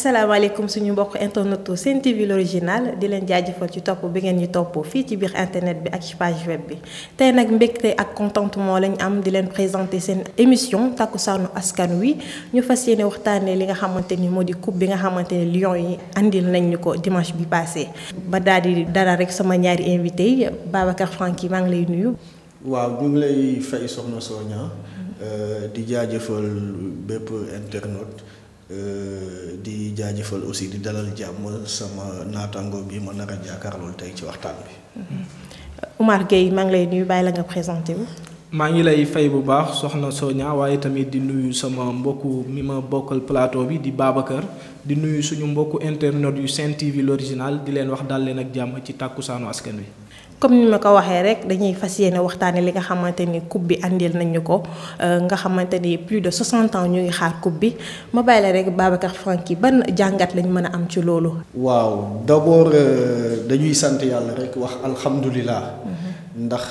asalaamaaleykum suñu mbokk internetu Sen TV l'original di leen jaajëfal ci topp bi ngeen ñu topp fii ci biir internet bi ak ci page web bi tey nag mbégte ak contentement lañ am di leen présenter seen émission takkusaanu askan wi ñu fas yéene waxtaanee li nga xamante ni moo di coupe bi nga xamante ni Lions yi andil nañ ñu ko dimanche bi passé ba daal di dara rek sama ñaari invité yi Babacar Franky maa ngi lay nuyu. waaw ñu ngi lay fay soxna Sonia di jaajëfal bépp internaute. di jaajëfal aussi di dalal jàmm sama naataango bi ma nar a jàkkaarlool tey ci waxtaan bi. Oumar Gueye maa ngi lay nuyu bàyyi la nga présenté wu. maa ngi lay fay bu baax soxna Sonia waaye tamit di nuyu sama mbokku mi ma bokkal plateau bi di Babacar di nuyu suñu mbokku internet yu Sen TV l'original di leen wax dal leen ak jàmm ci tàkkusaanu askan wi. comme ni ma ko waxee rek dañuy fas yéene waxtaane li nga xamante ni coupe bi andil nañu ko nga xamante ni plus de 60 ans ñu ngi xaar coupe bi ma bàyyi la rek Babacar Franky ban jàngat lañ mën a am ci loolu. waaw d'abord dañuy sant yàlla rek wax alhamdulilah. ndax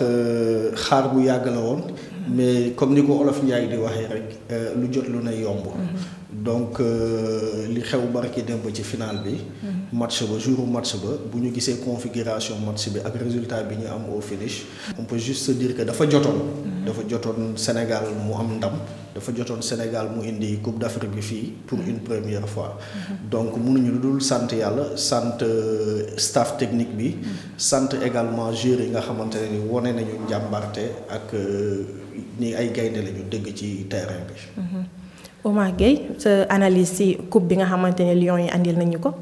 xaar bu yàgg la woon. mais comme ni ko Olof Njaay di waxee rek lu jot lu ne yomb. donc li xew barki dem ba ci final bi. match ba jouru match ba bu ñu gisee configuration match bi ak résultat bi ñu am au finish. on peut juste se dire que dafa jotoon. dafa jotoon Sénégal mu am ndam. dafa jotoon Sénégal mu indi Coupe d'Afrique bi fii pour une première fois. donc mënuñu lu dul sant yàlla sant staff technique bi. sant également joueurs yi nga xamante ne ni wane nañu njàmbarte ak ni ay gaynde lañu dëgg ci terrain bi. Oumar Gueye sa analyse ci coupe bi nga xamante ne Lions yi andil nañu ko.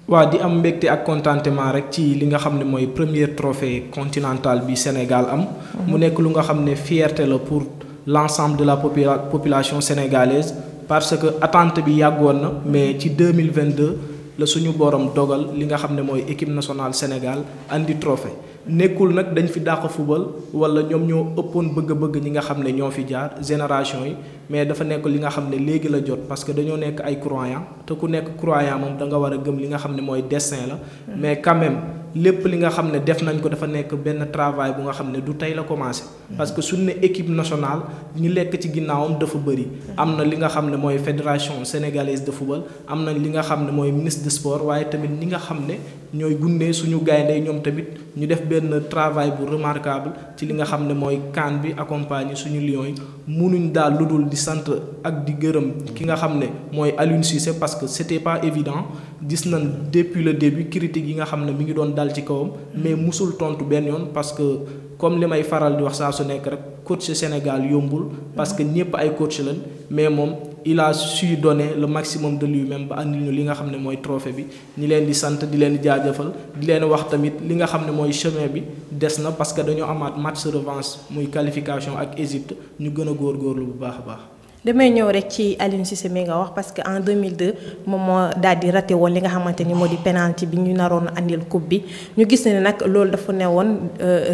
waaw di am mbégte ak contentement rek ci li nga xam ne mooy premier trophée continental bi Sénégal am. mu nekk lu nga xam ne fierté la pour l'ensemble de la population sénégalaise parce que attente bi yàggoon na mais ci 2022 la suñu borom dogal li nga xam ne mooy équipe nationale Sénégal andi trophée nekkul nag dañ fi dàq football wala ñoom ñoo ëppoon bëgg-bëgg ñi nga xam ne ñoo fi jaar génération yi mais dafa nekk li nga xam ne léegi la jot parce que dañoo nekk ay croyants te ku nekk croyant moom da nga war a gëm li nga xam ne mooy destin la mais quand même lépp li nga xam ne def nañ ko dafa nekk benn travail bu nga xam ne du tey la commencé parce que suñu ne équipe nationale ñi lekk ci ginnaawam dafa bëri am na li nga xam ne mooy fédération sénégalaise de football am nañ li nga xam ne mooy ministre de sport waaye tamit ñi nga xam ne ñooy gundee suñu gaynde ñoom tamit ñu def benn travail bu remarquable ci li nga xam ne mooy CAN bi accompagner suñu Lions yi munuñ daal lu dul di sant ak di gërëm ki nga xam ne mooy Aliou Cissé parce que c'était pas évident gis nañ depuis le début critique yi nga xam ne mi ngi doon dal ci kawam mais musul tontu benn yoon parce que comme li may faral di wax saa su nekk rek coach Sénégal yombul parce que ñëpp ay coach lañ mais moom il a su donner le maximum de lui-même ba andil ñu li nga xam ne mooy trophée bi ñi leen di sant di leen di jaajëfal di leen wax tamit li nga xam ne mooy chemin bi des na parce que dañoo amaat match revanche muy qualification ak Égypte ñu gën a góorgóorlu bu baax a baax. damay ñëw rek ci Aliou Cissé mi nga wax parce que en 2002 moom moo daal di raté woon li nga xamante ni moo di penalty bi ñu naroon andil coupe bi ñu gis ne nag loolu dafa ne woon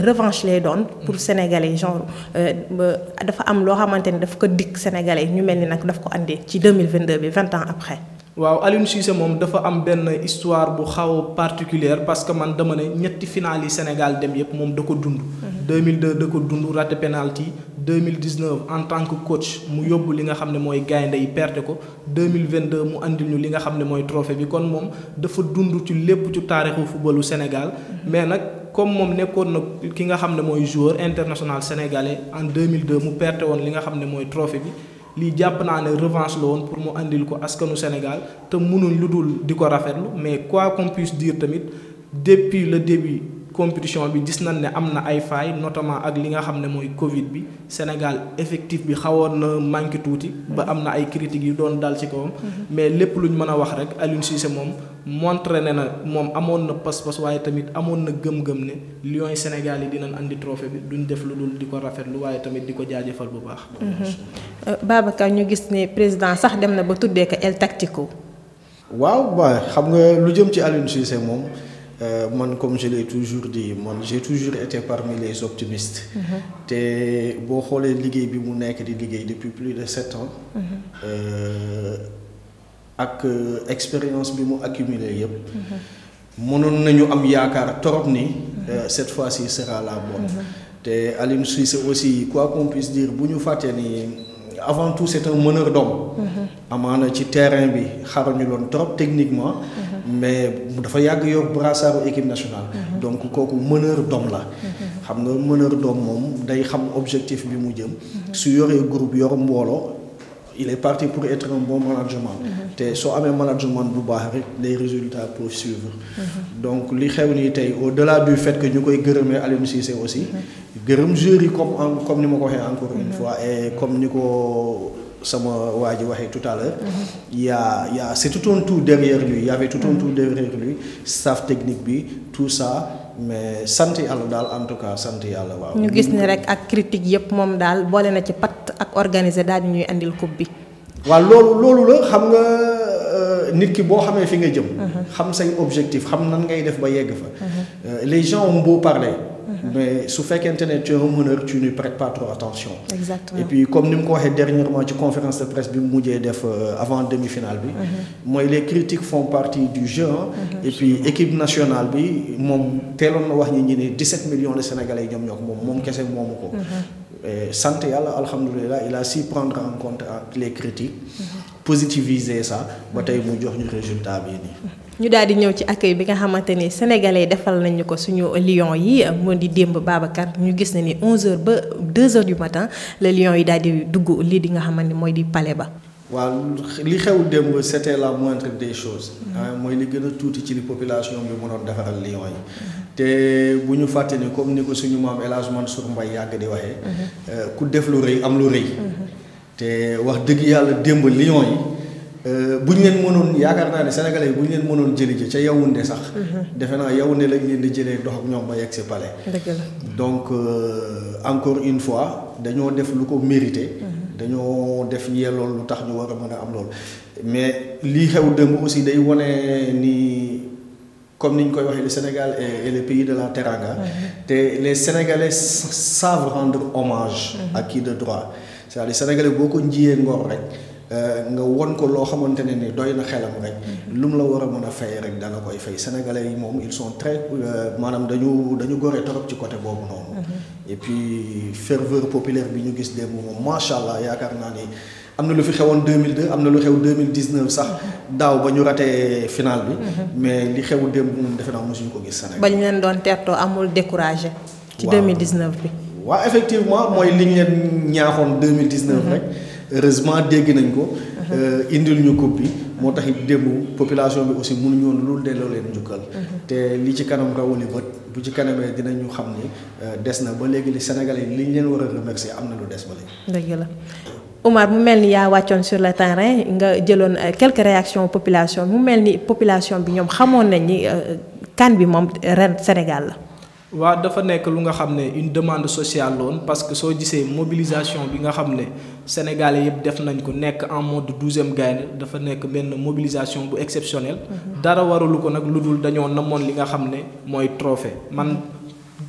revanche lay doon pour sénégalais genre dafa am loo xamante ni daf ko dikk sénégalais ñu mel ni nag daf ko andi ci 2022 bi 20 ans après. waaw Aliou Cissé moom dafa am benn histoire bu xaw particulière parce que man dama ne ñetti final yi Sénégal dem yépp moom da ko dund. 2002 da ko dund raté penalty 2019 en tant que coach mu yóbbu li nga xam ne mooy gaynde yi perte ko 2022 mu andil ñu li nga xam ne mooy trophée bi kon moom dafa dund ci lépp ci taarixu footballu Sénégal mais nag comme moom nekkoon na ki nga xam ne mooy joueur international sénégalais en 2002 mu perte woon li nga xam ne mooy trophée bi lii jàpp naa ne revanche la woon pour mu andil ko askanu Sénégal te mënuñ lu dul di ko rafetlu mais quoi qu'on puisse dire tamit depuis le début compétition bi gis nañ ne am na ay failles notamment ak li nga xam ne mooy Covid bi Sénégal effectif bi xawoon na manqué tuuti ba am na ay critiques yu doon dal ci kawam mais lépp luñ mën a wax rek Aliou Cissé moom montré ne na moom amoon na pas-pas waaye tamit amoon na gëm-gëm ne Lions yi Sénégal yi dinañ andi trophée bi duñ def lu dul di ko rafetlu waaye tamit di ko jaajëfal bu baax. Babacar ñu gis ne président sax dem na ba tuddee ko El Tactico. waaw ba xam nga lu jëm ci Aliou Cissé moom. man comme je l'ai toujours dit man j'ai toujours été parmi les optimistes. te boo xoolee liggéey bi mu nekk di liggéey depuis plus de 7 ans. ak expérience bi mu accumulé yépp mënoon nañu am yaakaar trop ni cette fois-ci sera la bonne. te Aliou Cissé aussi quoi qu'on puisse dire bu ñu fàttee ni avant tout c'est un meneur d'homme. amaana ci terrain bi xaruñu loon trop techniquement. mais dafa yàgg yor brassard équipe nationale. donc kooku meneur d'homme la. xam nga meneur d'homme moom day xam objectif bi mu jëm. su yoree groupe yor mbooloo. il est parti pour être un bon management. te soo amee management bu baax rek les résultats peuvent suivre. donc li xew nii tey au-delà du fait que ñu koy gërëmee Aliou Cissé aussi. gërëm joueurs yi comme ni ma ko waxee encore une fois et comme ni ko sama waa ji waxee tout à l'heure il y a c'est tout un tout derrière lui il y avait tout un tout derrière lui staff technique bi tout ça. mais sant yàlla daal en tout cas sant yàlla waaw. ñu gis ni rek ak critique yëpp moom daal boole na ci pat ak organiser daal di ñuy andil coupe bi. waaw loolu la xam nga nit ki boo xamee fi nga jëm. xam say objectif xam nan ngay def ba yegg fa. les gens ont beau parler. mais su fekkente ne tu es un meneur tu ne prêtes pas trop attention. exactement et puis comme ni mu ko waxee dernièrement ci conférence de presse bi mu mujjee def avant demi-finale bi. mooy les critiques font partie du jeu. et puis équipe nationale bi moom teeloon na wax ñi ne 17 millions de Sénégalais ñoom ñoo ko moom kese moomu ko. sant yàlla alhamdulilah il a su prendre en compte les critiques. positiviser ça ba tey mu jox ñu résultat bii nii. ñu daal di ñëw ci accueil bi nga xamante ni sénégalais defal nañu ko suñu Lions yi mu di démb Babacar ñu gis na ni 11h ba 2h du matin le Lions yi daal di dugg lii di nga xamante ni mooy di palais ba. waaw li xew démb c'était la moindre des choses. mooy li gën a tuuti ci li population bi mënoon defaral Lions yi. te bu ñu fàtte ni comme ni ko suñu maam El Hadj Mansour Mbaye yàgg di waxee. ku def lu rëy am lu rëy. te wax dëgg yàlla démb Lions yi. bu ñu leen mënoon yaakaar naa ne sénégalais yi bu ñu leen mënoon jëli ji ca Yaoundé sax. defe naa Yaoundé lañ leen di jëlee dox ak ñoom ba yegg si palais. dëgg la donc encore une fois dañoo def lu ko mérité. dañoo def yellool lu tax ñu war a mën a am loolu. mais lii xew démb aussi day wone ni comme ni ñu koy waxee le Sénégal est le pays de la teranga. te les sénégalais savent rendre hommage. à qui de droit c'est-à-dire sénégalais boo ko njiyee ngor rek. nga won ko loo xamante ne ni doy na xelam rek lu mu la war a mën a fay rek dana koy fay sénégalais yi moom ils sont très maanaam dañu gore trop ci côté boobu noonu. et puis ferveur populaire bi ñu gis démb moom macha allah yaakaar naa ni am na lu fi xewoon 2002 am na lu xew 2019 sax daaw ba ñu ratee final bi. mais li xew démb moom defe naa mosuñu ko gis Sénégal. ba ñu leen doon teertoo amul découragé. ci 2019 bi. waaw effectivement mooy li ñu leen ñaaxoon 2019 rek. heureusement dégg nañ ko. indil ñu coupe bi moo tax it démb population bi aussi mënuñu woon loolu delloo leen njukkal. te li ci kanam rawuli bët bu ci kanamee dinañu xam ni des na ba léegi li Sénégalais yi li ñu leen war a remercier am na lu des ba léegi. dëgg la Oumar mu mel ni yaa wàccoon sur le terrain nga jëloon quelques réactions population mu mel ni population bi ñoom xamoon nañ ni CAN bi moom ren Sénégal la. waaw dafa nekk lu nga xam ne une demande sociale la woon parce que soo gisee mobilisation bi nga xam ne sénégalais yëpp def nañ ko nekk en mode 12e gaynde dafa nekk benn mobilisation bu exceptionnelle. dara waralu ko nag lu dul dañoo namoon li nga xam ne mooy trophée man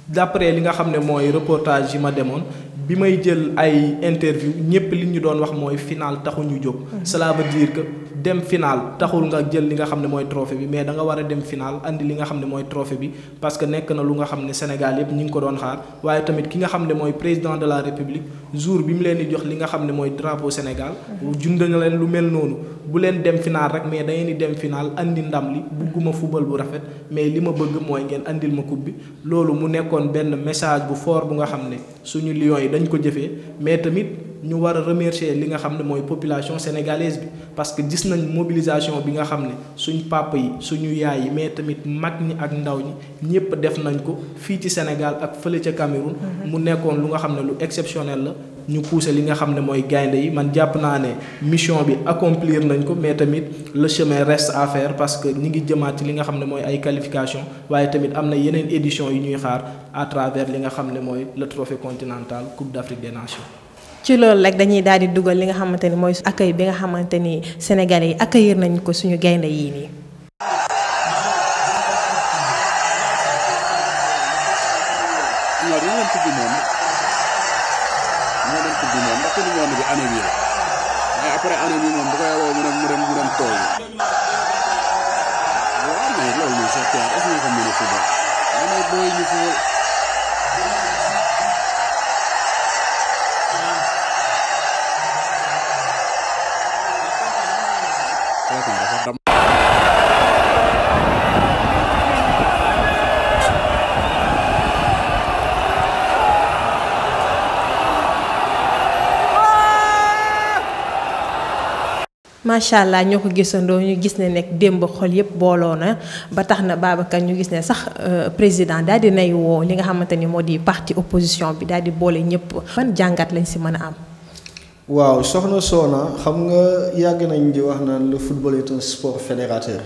d'après li nga xam ne mooy reportage yi ma demoon bi may jël ay interview ñëpp li ñu doon wax mooy final taxu ñu jóg. cela veut dire que dem final taxul nga jël li nga xam ne mooy trophée bi mais da nga war a dem final andi li nga xam ne mooy trophée bi parce que nekk na lu nga xam ne Sénégal yëpp ñi ngi ko doon xaar waaye tamit ki nga xam ne mooy président de la République jour bi mu leen di jox li nga xam ne mooy drapeau Sénégal. jund na leen lu mel noonu bu leen dem final rek mais da ngeen di dem final andi ndam li bugguma football bu rafet mais li ma bëgg mooy ngeen andil ma coupe bi loolu mu nekkoon benn message bu fort bu nga xam ne suñu Lions yi dañ ko jëfee mais tamit ñu war a remercier li nga xam ne mooy population sénégalaise bi parce que gis nañ mobilisation bi nga xam ne suñ papa yi suñu yaay yi mais tamit mag ñi ak ndaw ñi ñëpp def nañ ko fii ci Sénégal ak fële ca Cameroun. mu nekkoon lu nga xam ne lu exceptionnel la ñu pousser li nga xam ne mooy gaynde yi man jàpp naa ne mission bi accomplir nañ ko mais tamit le chemin reste à faire parce que ñi ngi jëmaat ci li nga xam ne mooy ay qualification waaye tamit am na yeneen édition yu ñuy xaar à travers li nga xam ne mooy le trophée continental Coupe d'Afrique des Nations. ci loolu rek dañuy daal di dugal li nga xamante ni mooy accueil bi nga xamante ni sénégalais yi accueillir nañ ko suñu gaynde yii nii. après année bi moom bu koy woo mu dem tool yi waaw mais loolu moom c'est clair est-ce que nga ko mën a football damay booy ñu football. macha allah ñoo ko gisandoo ñu gis ne nekk démb xol yëpp booloo na ba tax na Babacar ñu gis ne sax président daal di nay woo li nga xamante ni moo di parti opposition bi daal di boole ñëpp ban jàngat lañ si mën a am. waaw soxna Soxna xam nga yàgg nañ di wax naan le football est un sport fédérateur.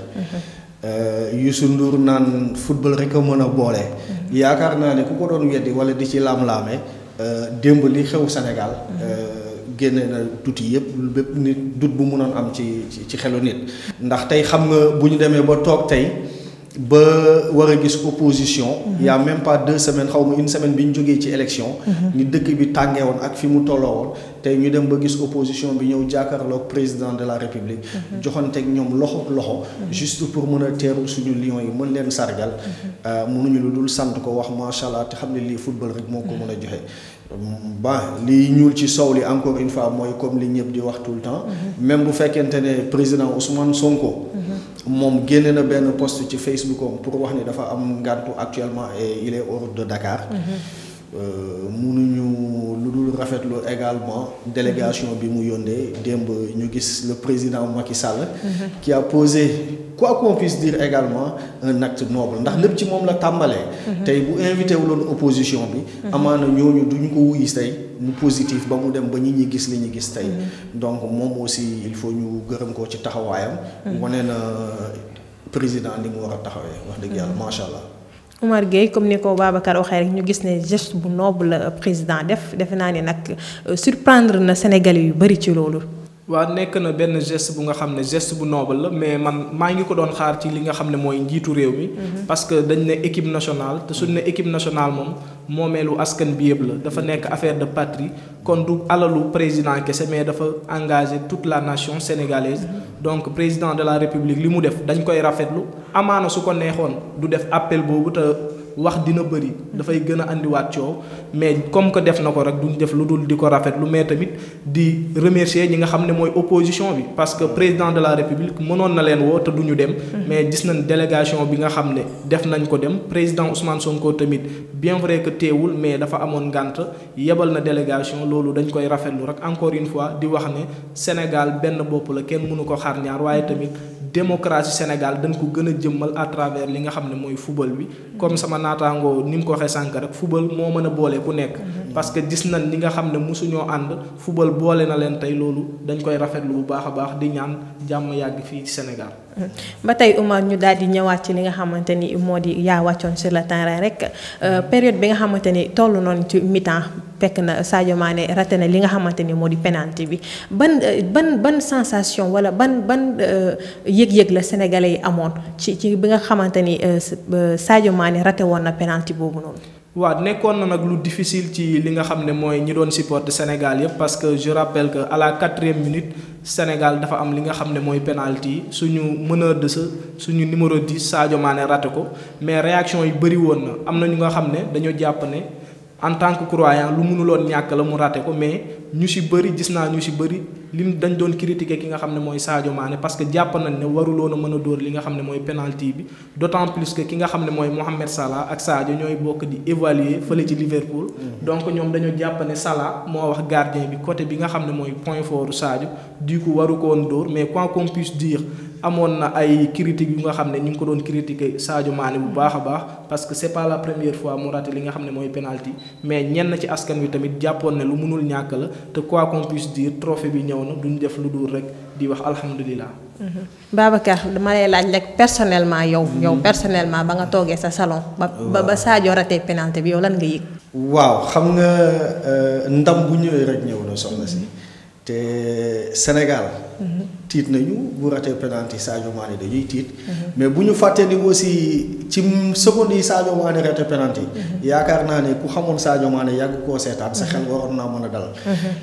Youssou Ndour naan football rek a mën a boole. yaakaar naa ne ku ko doon weddi wala di ci laam-laame démb li xew Sénégal. génne na tuuti yëpp bépp nit dut bu munoon am ci xelu nit. ndax tey xam nga bu ñu demee ba toog tey ba war a gis opposition. y a même pas 2 semaines xaw ma une semaine bi ñu jógee ci élection. ni dëkk bi tàngee woon ak fi mu tolloo woon tey ñu dem ba gis opposition bi ñëw jàkkaarloog président de la république. joxanteeg ñoom loxo loxo. juste pour mën a teeru suñu lions yi mën leen sargal. mënuñu lu dul sant ko wax macha allah te xam ne lii football rek moo ko mën a joxe. li ñuul ci sow li encore une fois mooy comme li ñëpp di wax tout le temps. même bu fekkente ne président Ousmane Sonko. moom génne na benn post ci Facebook am pour wax ni dafa am ngàntu actuellement et il est hors de Dakar. mënuñu lu dul rafetlu également délégation bi mu yóndee démb ñu gis le président Macky Sall. qui a posé quoi qu'on puisse dire également un acte noble ndax lépp ci moom la tàmbalee. tey bu invité wuloon opposition bi. amaana ñooñu duñu ko wuyu tey mu positif ba mu dem ba ñi gis li ñu gis tey. donc moom aussi il faut ñu gërëm ko ci taxawaayam. wane na président li mu war a taxawee wax dëgg yàlla macha allah. Oumar Gueye comme ni ko Babacar waxee rek ñu gis ne geste bu noble la président defe naa ne nag surprendre na Sénégalais yu bari ci loolu. waa nekk na benn geste bu nga xam ne geste bu noble la mais man maa ngi ko doon xaar ci li nga xam ne mooy njiitu réew mi. parce que dañ ne équipe nationale te suñ ne équipe nationale moom moomeelu askan bi yëpp la dafa nekk affaire de patrie kon du alalu président kese mais dafa engagé toute la nation sénégalaise. donc président de la république li mu def dañ koy rafetlu amaana su ko neexoon du def appel boobu te wax dina bëri dafay gën a andiwaat coow mais comme que def na ko rek duñ def lu dul di ko rafetlu mais tamit di remercier ñi nga xam ne mooy opposition bi parce que président de la république mënoon na leen woo te duñu dem. mais gis nañ délégation bi nga xam ne def nañ ko dem président Ousmane Sonko tamit bien vrai que teewul mais dafa amoon ngànt yebal na délégation loolu dañ koy rafetlu rek encore une fois di wax ne Sénégal benn bopp la kenn mënu ko xar ñaar waaye tamit démocratie Sénégal dañ ko gën a jëmmal à travers li nga xam ne mooy football bi comme sama naataangoo ni mu ko waxee sànq rek football moo mën a boole ku nekk. parce que gis nañ li nga xam ne mosuñoo ànd football boole na leen tey loolu dañ koy rafetlu bu baax a baax di ñaan jàmm yàgg fii ci Sénégal. ba tey Oumar ñu daal di ñëwaat ci li nga xamante ni moo di yaa wàccoon sur le terrain rek période bi nga xamante ni toll noonu ci mi-temps fekk na Sadio Mané raté na li nga xamante ni moo di penalty bi ban sensation wala ban yëg-yëg la sénégalais yi amoon ci bi nga xamante ni Sadio Mané raté woon na penalty boobu noonu. waaw nekkoon na nag lu difficile ci li nga xam ne mooy ñi doon supporter Sénégal yëpp parce que je rappelle que à la 4e minute Sénégal dafa am li nga xam ne mooy penalty suñu meneur de jeu suñu numéro 10 Sadio Mané raté ko mais réaction yi bëri woon na am na ñu nga xam ne dañoo jàpp ne en tant que croyant lu mënuloon ñàkk la mu raté ko mais ñu si bëri gis naa ñu si bëri lim dañ doon critiquer ki nga xam ne mooy Sadio Mané parce que jàpp nañ ne waruloon a mën a dóor li nga xam ne mooy penalty bi d'autant plus que ki nga xam ne mooy Mohamed Salah ak Sadio ñooy bokk di évaluer fële ci Liverpool. donc ñoom dañoo jàpp ne Salah moo wax gardien bi côté bi nga xam ne mooy point fort Sadio du coup waru ko woon dóor mais quoi qu'on puisse dire amoon na ay critiques yu nga xam ne ñu ngi ko doon critiquer Sadio Mané bu baax a baax parce que c'est pas la première fois mu raté li nga xam ne mooy penalty mais ñenn ci askan wi tamit jàppoon ne lu mënul ñàkk la te quoi qu'on puisse dire trophée bi ñëw na duñ def lu dul rek di wax alhamdulilah. Babacar dama lay laaj rek personnellement yow personnellement ba nga toogee sa salon. ba Sadio raté penalty bi yow lan nga yëg. waaw xam nga ndam bu ñëwee rek ñëw na soxna si te Sénégal. tiit nañu bu raté penalty Sadio Mané dañuy tiit. mais bu ñu fàttee ni aussi ci seconde yi Sadio Mané raté penalty yaakaar naa ne ku xamoon Sadio Mané yàgg koo seetaan sa xel waroon naa mën a dal.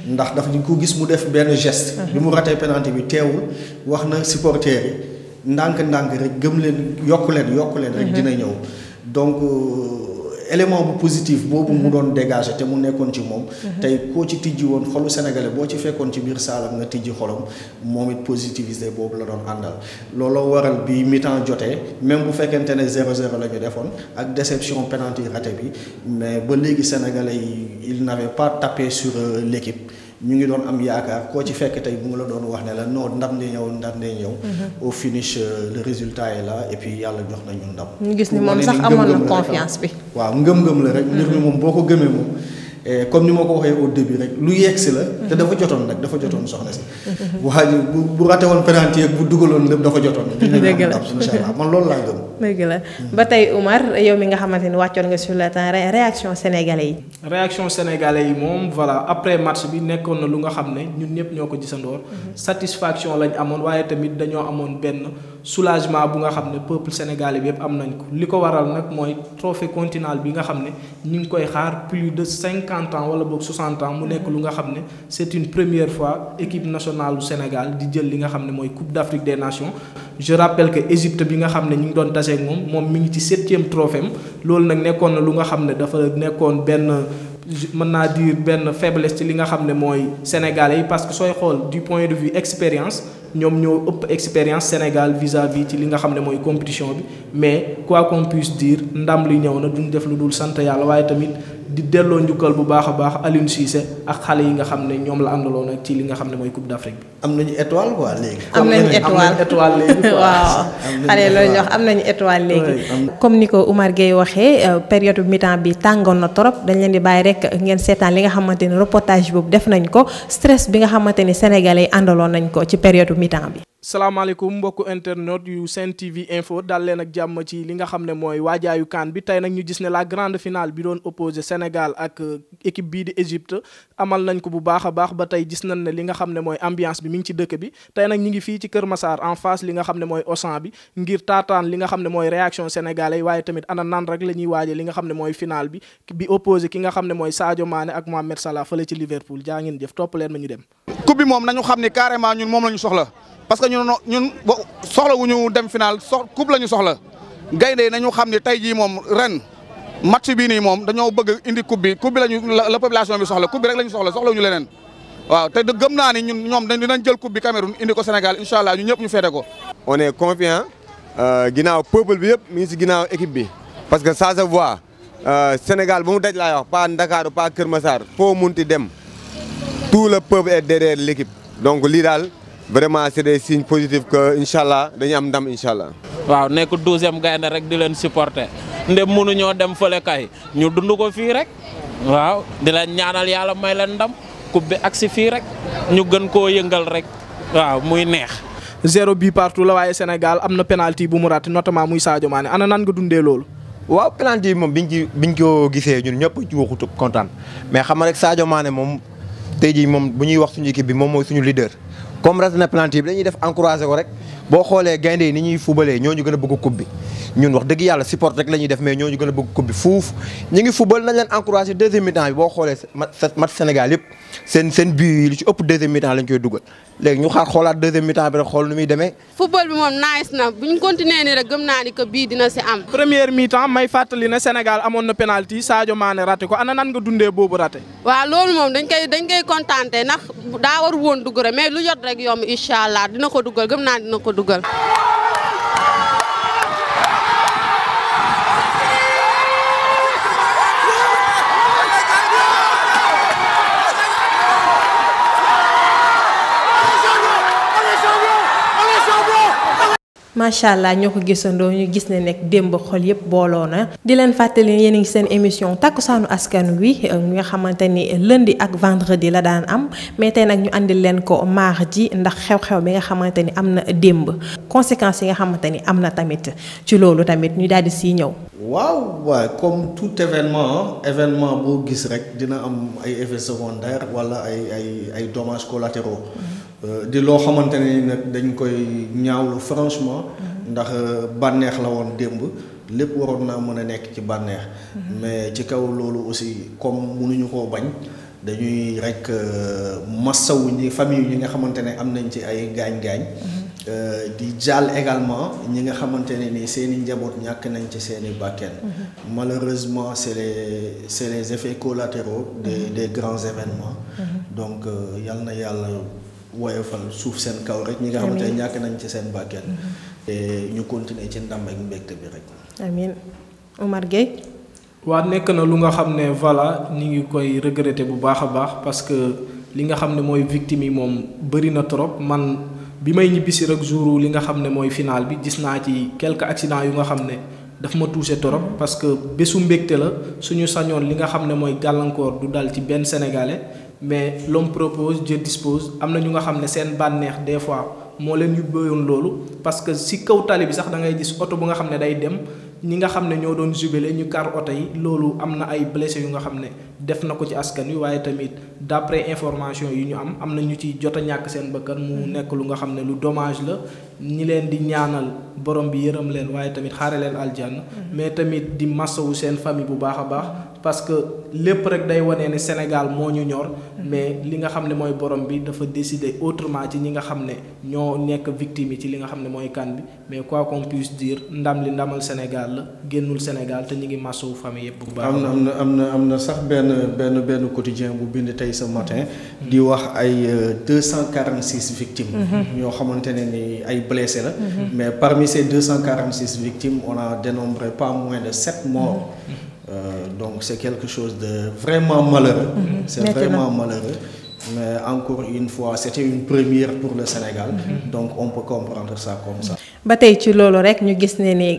ndax daf ñu ko gis mu def benn geste. bi mu raté penalty bi teewul wax na supporters yi ndànk-ndànk rek gëm leen yokk leen rek dina ñëw donc. élément bu positif boobu mu doon dégager te mu nekkoon ci moom. tey koo ci tijji woon xolu sénégalais boo ci fekkoon ci biir saalam nga tijji xolam moom it positivisé boobu la doon àndal. looloo waral bi mi-temps jotee même bu fekkente ne 0-0 la ñu defoon ak déception penalty raté bi mais ba léegi sénégalais yi il n'avait pas tapé sur l'équipe ñu ngi doon am yaakaar koo ci fekk tey bu nga la doon wax ne la non ndam day ñëw au finish le résultat est là et puis yàlla jox nañu ndam. ñu gis ni moom sax amoon na confiance bi. waaw ngëm-ngëm la rek. mbir mi moom boo ko gëmee moom. comme ni ma ko waxee au début rek lu yegg si la. te dafa jotoon nag dafa jotoon soxna si. waa ji bu raté woon penalty ak bu dugaloon lépp dafa jotoon. dëgg la incha allah man loolu laa gëm. dëgg la ba tey Oumar yow mi nga xamante ni wàccoon nga sur le terrain réaction sénégalais yi. réaction sénégalais yi moom voilà après match bi nekkoon na lu nga xam ne ñun ñëpp ñoo ko gisandoor. satisfaction lañ amoon waaye tamit dañoo amoon benn soulagement bu nga xam ne peuple sénégalais bi yëpp am nañ ko li ko waral nag mooy trophée continental bi nga xam ne ñu ngi koy xaar plus de 50 ans wala boog 60 ans mu nekk lu nga xam ne c'est une première fois équipe nationale du Sénégal di jël li nga xam ne mooy Coupe d'Afrique des Nations. je rappelle que Égypte bi nga xam ne ñu ngi doon taseeg moom mi ngi ci 7e trophée am loolu nag nekkoon na lu nga xam ne dafa nekkoon benn mën naa dire benn faiblesse ci li nga xam ne mooy sénégalais yi parce que sooy xool du point de vue expérience ñoom ñoo ëpp expérience Sénégal vis-à-vis ci li nga xam ne mooy compétition bi mais quoi qu'on puisse dire ndam li ñëw na duñ def lu dul sant yàlla waaye tamit di delloo njukkal bu baax a baax Aliou Cissé ak xale yi nga xam ne ñoom la àndaloon ak ci li nga xam ne mooy Coupe d'Afrique bi. am nañu étoile quoi léegi. am nañu étoile léegi waaw xale loolu ñu wax am nañu étoile léegi. comme ni ko Oumar Gueye waxee période mi-temps bi tàngoon na trop dañ leen di bàyyi rek ngeen seetaan li nga xamante ni reportage boobu def nañ ko stress bi nga xamante ni sénégalais yi àndaloon nañ ko ci période mi-temps bi. salaamaaleykum mbokku internet yu Sen TV Info daal leen ak jàmm ci li nga xam ne mooy waajaayu CAN bi tey nag ñu gis ne la grande finale bi doon opposé Sénégal ak équipe bii di Égypte amal nañ ko bu baax a baax ba tey gis nañ ne li nga xam ne mooy ambiance bi mi ngi ci dëkk bi tey nag ñu ngi fii ci Kër Massar en face li nga xam ne mooy Auchan bi ngir taataan li nga xam ne mooy réaction sénégalais yi waaye tamit ana nan rek la ñuy waaje li nga xam ne mooy finale bi opposé ki nga xam ne mooy Sadio Mané ak Mohamed Salah fële ci Liverpool jaa ngeen jëf topp leen ma ñu dem. coupe bi moom nañu xam ni carrément ñun moom la ñu soxla. parce que ñun soxla wu ñu dem final coupe la ñu soxla gaynde nañu xam ne tey jii moom ren match bii nii moom dañoo bëgg indi coupe bi la population bi soxla coupe bi rek la ñu soxla wu ñu leneen waaw te gëm naa ni ñoom dinañ jël coupe bi Cameroun indi ko Sénégal incha allah ñu ñëpp ñu féete ko. on est confiant ginnaaw peuple bi yëpp mi ngi si ginnaaw équipe bi parce que ça se voit Sénégal ba mu daj laay wax pas Dakar pas Kër Massar foo munti dem tout le peuple est derrière l'équipe donc lii daal. vraiment c'est des signes positifs que incha allah dañuy am ndam incha allah. waaw nekk 12e gaynde rek di leen supporter ndem mënuñoo dem fële kay ñu dund ko fii rek waaw di leen ñaanal yàlla may leen ndam coupe bi agsi fii rek ñu gën koo yëngal rek waaw muy neex. 0 but partout la waaye Sénégal am na penalty bu mu raté notamment muy Sadio Mané ana nan nga dundee loolu. waaw penalty bi moom biñ ko gisee ñun ñëpp ci waxutu kontaan mais xam nga rek Sadio Mané moom tey jii moom bu ñuy wax suñu équipe bi moom mooy suñu leader. comme raté na penalty bi dañuy def encouragé ko rek boo xoolee gaynde yi ni ñuy fubalee ñoo ñu gën a bëgg coupe bi ñun wax dëgg yàlla support rek la ñuy def mais ñoo ñu gën a bëgg coupe bi fuuf ñu ngi fubal nañ leen encouragé deuxième mi-temps bi boo xoolee match Sénégal yëpp seen but yi lu ci ëpp deuxième mi-temps lañ koy dugal léegi ñu xoolaat deuxième mi-temps bi rek xool nu muy demee. football bi moom nice na bu ñu continuer nii rek gëm naa ni que bii dina si am. première mi-temps may fàttali ne Sénégal amoon na penalty Sadio Mané raté ko ana nan nga dundee boobu raté. waaw loolu moom dañ koy kontaante ndax daa war woon dugg rek mais lu jot rek yomb incha allah dina ko dugal gëm naa dina ko dugal. macha allah ñoo ko gisandoo ñu gis ne nekk démb xol yëpp booloo na di leen fàttali yéen a ngi seen émission takkusaanu askan wi nga xamante ni lundi ak vendredi la daan am mais tey nag ñu andil leen ko mardi ndax xew-xew bi nga xamante ni am na démb conséquences yi nga xamante ni am na tamit ci loolu tamit ñu daal di siy ñëw. waaw comme tout événement boo gis rek dina am ay effets secondaires wala ay dommages collatéraux. di loo xamante ne nag dañ koy ñaawlu franchement ndax bànneex la woon démb lépp waroon naa mën a nekk ci bànneex mais ci kaw loolu aussi comme mënuñu koo bañ dañuy rek massawu ñi famille yi nga xamante ne am nañ ci ay gaañ-gaañ di jàll également ñi nga xamante ne ni seeni njaboot ñàkk nañ ci seeni bàkkeen malheureusement c'est les effets collatéraux des grands événements donc yal na yàlla woyofal suuf seen kaw rek ñi nga xamante ne ñàkk nañ ci seen bàkkeel te ñu continuer ci ndam ak mbégte bi rek. amiin Oumar Gueye. waa nekk na lu nga xam ne voilà ñu ngi koy regretter bu baax a baax parce que li nga xam ne mooy victime yi moom bëri na trop man bi may ñibbisi rek jour li nga xam ne mooy final bi gis naa ci quelques accidents yu nga xam ne daf ma touché trop parce que bésu mbégte la suñu sañoon li nga xam ne mooy gàllankoor du dal ci benn sénégalais mais l'homme propose Dieu dispose am na ñu nga xam ne seen bànneex des fois moo leen yóbbewoon loolu parce que si kaw tali bi sax da ngay gis oto bu nga xam ne day dem ñi nga xam ne ñoo doon jubilé ñu kar oto yi loolu am na ay blessé yu nga xam ne def na ko ci askan wi waaye tamit d'après information yi ñu am na ñu ci jot a ñàkk seen bakkan mu nekk lu nga xam ne lu dommage la ñi leen di ñaanal borom bi yërëm leen waaye tamit xaare leen aljanna mais tamit di massawu seen famille bu baax a baax parce que lépp rek day wane ne Sénégal moo ñu ñor mais li nga xam ne mooy borom bi dafa décider autrement ci ñi nga xam ne ñoo nekk victime yi ci li nga xam ne mooy kan bi mais quoi qu'on puisse dire ndam li ndamal Sénégal la génnul Sénégal te ñu ngi massawu famille yëpp bu baax. am na sax benn quotidien bu bind tey ce matin di wax ay 246 victimes. ñoo xamante ne ni ay blessés la. mais parmi ces 246 victimes on a dénombré pas moins de 7 morts. Donc c'est quelque chose de vraiment malheureux. C'est vraiment malheureux. Mais encore une fois c'était une première pour le Sénégal. Donc on peut comprendre ça comme ça. ba tey ci loolu rek ñu gis ne ni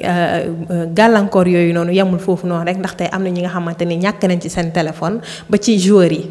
gàllankoor yooyu noonu yemul foofu noonu rek ndax tey am na ñi nga xamante ni ñàkk nañ ci seen téléphone ba ci joueurs yi.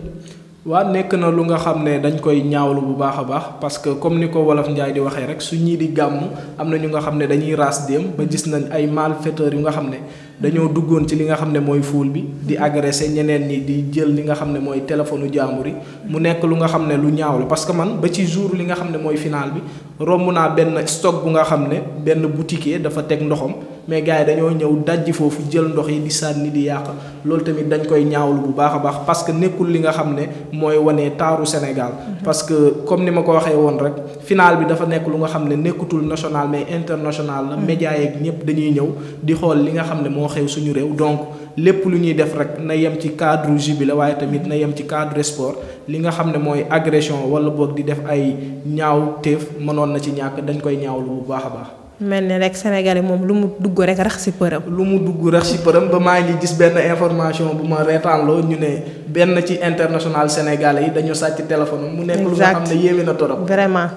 waa nekk na lu nga xam ne dañ koy ñaawlu bu baax a baax parce que comme ni ko Wolof Njaay di waxee rek su ñii di gàmm am na ñu nga xam ne dañuy raas dem ba gis nañ ay malfaiteurs yu nga xam ne dañoo duggoon ci li nga xam ne mooy foule bi di agressé ñeneen ñi di jël li nga xam ne mooy téléphone jaambur yi mu nekk lu nga xam ne lu ñaaw la parce que man ba ci jour li nga xam ne mooy final bi romb naa benn stock bu nga xam ne benn boutiquier dafa teg ndoxam mais gars yi dañoo ñëw dajji foofu jël ndox yi di sànni di yàq loolu tamit dañ koy ñaawlu bu baax a baax parce que nekkul li nga xam ne mooy wane taaru Sénégal parce que comme ni ma ko waxee woon rek final bi dafa nekk lu nga xam ne nekkutul national mais international la médias yeeg ñëpp dañuy ñëw di xool li nga xam ne moo xew suñu réew donc lépp lu ñuy def rek na yem ci cadre jubilé waaye tamit na yem ci cadre sport li nga xam ne mooy agression wala boog di def ay ñaaw téef mënoon na ci ñàkk dañ koy ñaawlu bu baax a baax. mel ni rek Sénégalais moom lu mu dugg rek rax si përëm. lu mu dugg rax si përëm ba maa ngi gis benn information bu ma reetaanloo ñu ne benn ci international sénégalais yi dañoo sàcc téléphone mu nekk lu nga xam ne yéeme na torop. vraiment.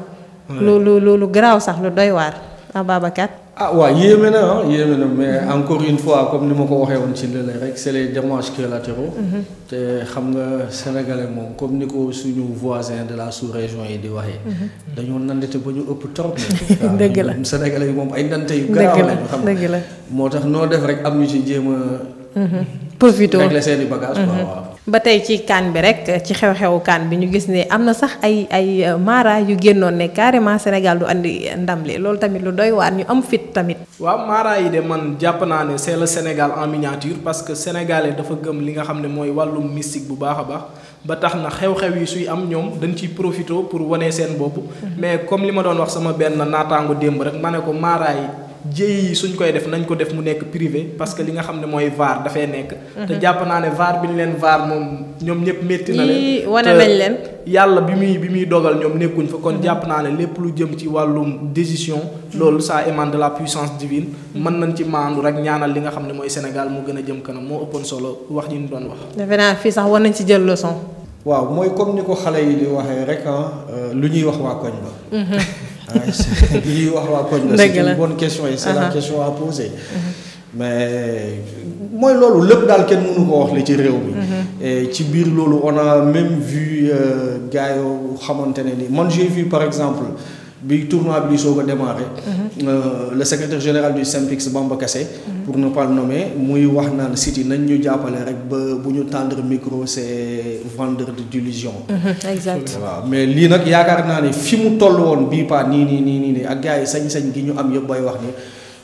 lu garaaw sax lu doy waar Ababacar. waaw yéeme na mais encore une fois comme ni ma ko waxee woon ci lële rek c'est les dommages collatéraux. te xam nga sénégalais moom comme ni ko suñu voisin de la sous-région yi di waxee. dañoo nandite ba ñu ëpp trop. dëgg la sénégalais yi moom ay nante yu garaaw lañu xam dëgg la moo tax noo def rek am ñu ci jéem a. profito régler seeni bagages waaw. ba tey ci kaan bi rek ci xew-xewu kaan bi ñu gis ne am na sax ay mara yu génnoon ne carrément Sénégal du andi ndam li loolu tamit lu doy waar ñu am fit tamit. waaw mara yi de man jàpp naa ne c'est le Sénégal en miniature parce que sénégalais dafa gëm li nga xam ne mooy wàllum mystique bu baax a baax ba tax na xew-xew yi suy am ñoom dañ ciy profité pour wane seen bopp. mais comme li ma doon wax sama benn naataango démb rek ma ne ko mara yi. jéey yi suñ koy def nañ ko def mu nekk privé parce que li nga xam ne mooy VAR dafay nekk. te jàpp naa ne VAR bi ñu leen VAR moom ñoom ñëpp métti na leen. wane nañ leen. yàlla bi muy dogal ñoom nekkuñ fa kon jàpp naa ne lépp lu jëm ci wàllum décision. loolu ça émane de la puissance divine. mën nañ ci maandu rek ñaanal li nga xam ne mooy Sénégal mu gën a jëm kanam moo ëppoon solo wax ñu doon wax. defe naa fii sax war nañ ci jël leçon. waaw mooy comme ni ko xale yi di waxee rek lu ñuy wax waa koñ ba. li ñuy wax waa koñ la c'est une bonne question et c'est la question à poser. mais mooy loolu lépp daal kenn mënu ko wax li ci réew mi. et ci biir loolu on a même vu gars yoo xamante ne ni man j'ai vu par exemple bi tournoi bi di soog a démarré. Le secrétaire général du SYNPICS Bamba Kassé. pour ne pas le nommer muy wax naan City nañ ñu jàppale rek ba bu ñu tendre micro c'est vendeur d'illusion. exact waaw mais lii nag yaakaar naa ne fi mu toll woon bii pas nii ak gars yi sañ-sañ gi ñu am yëpp bay wax ni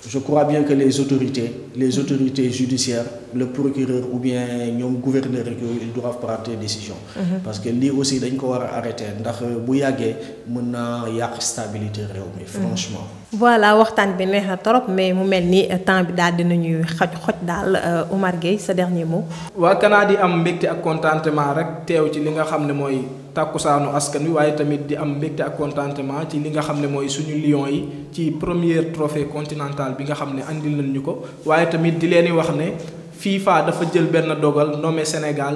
je crois bien que les autorités judiciaires le procureur ou bien ñoom gouverneur rek yooyu ils doivent prendre des décisions. parce que lii aussi dañ ko war a arrêter ndax bu yàggee mën naa yàq stabilité réew mi franchement. voilà waxtaan bi neex na trop mais mu mel ni temps bi daal dinañuy xoj daal Omar Gueye sa dernier mot. waa kanaa di am mbégte ak contentement rek teew ci li nga xam ne mooy tàkkusaanu askan wi waaye tamit di am mbégte ak contentement ci li nga xam ne mooy suñu Lions yi ci premier trophée continental bi nga xam ne andil nañ ñu ko waaye tamit di leen di wax ne FIFA dafa jël benn dogal nommé Sénégal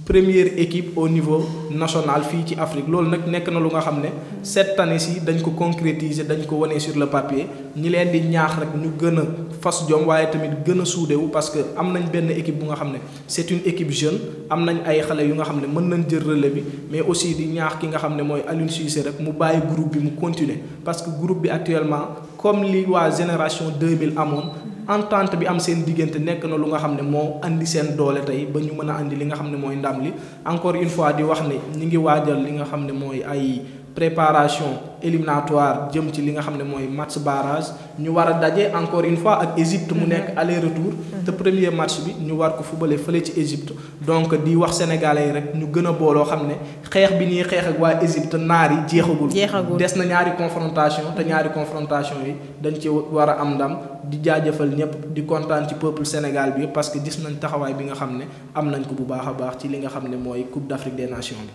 première équipe au niveau national fii ci Afrique loolu nag nekk na lu nga xam ne cette année ci dañ ko concrétiser dañ ko wane sur le papier ñi leen di ñaax rek ñu gën a fas jom waaye tamit gën a suudewu parce que am nañ benn équipe bu nga xam ne c'est une équipe jeune am nañ ay xale yu nga xam ne mën nañ jël relais bi mais aussi di ñaax ki nga xam ne mooy Aliou Cissé rek mu bàyyi groupe bi mu continuer parce que groupe bi actuellement comme li waa génération 2000 amoon entente bi am seen diggante nekk na lu nga xam ne moo andi seen doole tey ba ñu mën a andi li nga xam ne mooy ndam li encore une fois di wax ne ñi ngi waajal li nga xam ne mooy ay préparation éliminatoire jëm ci li nga xam ne mooy match barrage ñu war a daje encore une fois ak Égypte mu nekk aller retour te premier match bi ñu war ko fubale fële ci Égypte donc di wax sénégalais yi rek ñu gën a booloo xam ne xeex bi ñuy xeex ak waa Égypte naar yi jeexagul des na ñaari confrontation te ñaari confrontation yi dañ ci war a am ndam di jaajëfal ñëpp di kontaan ci peuple Sénégal bi parce que gis nañ taxawaay bi nga xam ne am nañ ko bu baax a baax ci li nga xam ne mooy Coupe d'Afrique des Nations bi.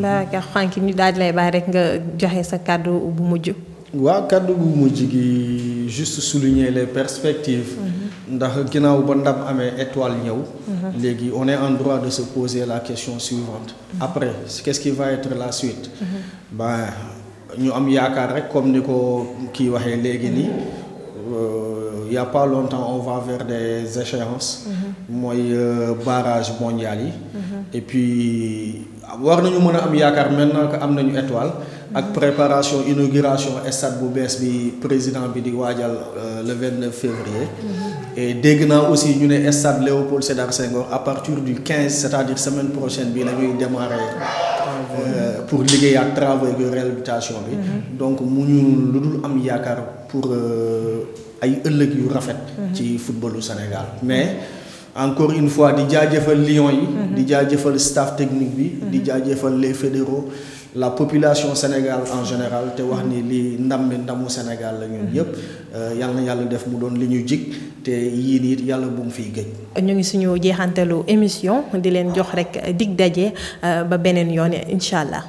Babacar Franky ñu daal di lay bàyyi rek nga joxe sa kàddu bu mujj. waaw kàddu bu mujj gi juste souligner les perspectives. ndax ginnaaw ba ndam amee étoile ñëw. léegi on est en droit de se poser la question suivante. après qu'est-ce qui va être la suite. ñu am yaakaar rek comme ni ko kii waxee léegi nii. Il y a pas longtemps on va vers des échéances. mooy barrage mondial yi. et puis war nañu mën a am yaakaar maintenant que am nañu étoile. ak préparation inauguration stade bu bees bi président bi di waajal le 29 février. et dégg naa aussi ñu ne stade Léopold Sédar Senghor à partir du 15 c'est-à-dire semaine prochaine bi la ñuy démarrer. pour liggéeyaat travaux de réhabilitation bi. donc mu ñu lu dul am yaakaar pour ay ëllëg yu rafet. ci footballu Sénégal mais. encore une fois di jaajëfal Lions yi. di jaajëfal staff technique bi. di jaajëfal les fédéraux la population Sénégal en général te wax ni li ndam bi ndamu Sénégal la ñun yëpp. yal na yàlla def mu doon li ñu jig te yii nii yàlla bu mu fiy gëj. ñu ngi suñu jeexantalu émission di leen jox rek dig daje ba beneen yoon incha allah.